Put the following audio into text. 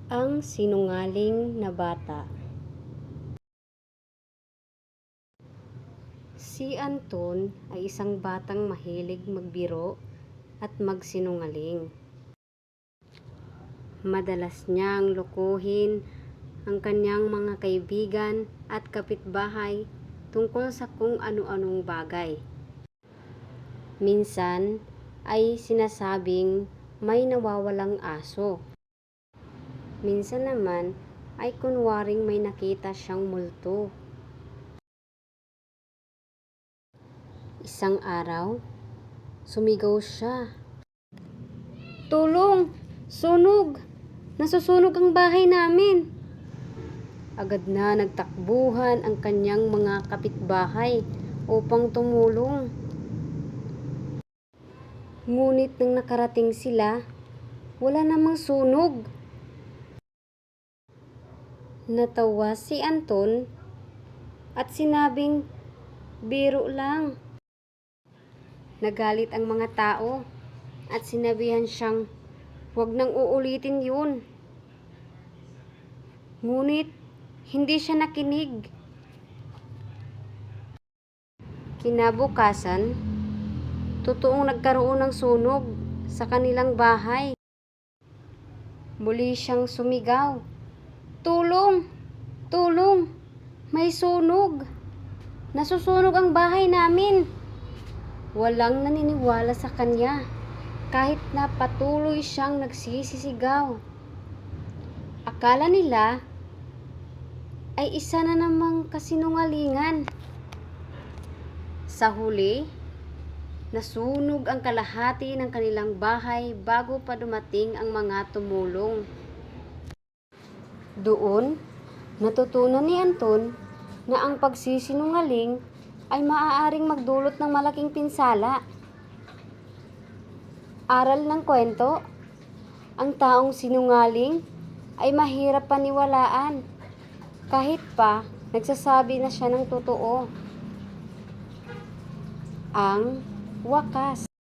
Ang sinungaling na bata. Si Anton ay isang batang mahilig magbiro at magsinungaling. Madalas niyang lokohin ang kanyang mga kaibigan at kapitbahay tungkol sa kung ano-anong bagay. Minsan ay sinasabing may nawawalang aso. Minsan naman ay kunwaring may nakita siyang multo. Isang araw, sumigaw siya. "Tulong! Sunog! Nasusunog ang bahay namin!" Agad na nagtakbuhan ang kanyang mga kapitbahay upang tumulong. Ngunit nang nakarating sila, wala namang sunog. Natawa si Anton at sinabing, "Biro lang." Nagalit ang mga tao at sinabihan siyang, "Huwag nang uulitin yun." Ngunit hindi siya nakinig. Kinabukasan, totoong nagkaroon ng sunog sa kanilang bahay. Muli siyang sumigaw, "Tulong! Tulong! May sunog! Nasusunog ang bahay namin!" Walang naniniwala sa kanya kahit na patuloy siyang nagsisisigaw. Akala nila ay isa na namang kasinungalingan. Sa huli, nasunog ang kalahati ng kanilang bahay bago pa dumating ang mga tumulong. Doon, natutunan ni Anton na ang pagsisinungaling ay maaaring magdulot ng malaking pinsala. Aral ng kwento, ang taong sinungaling ay mahirap paniwalaan kahit pa nagsasabi na siya ng totoo. Ang wakas.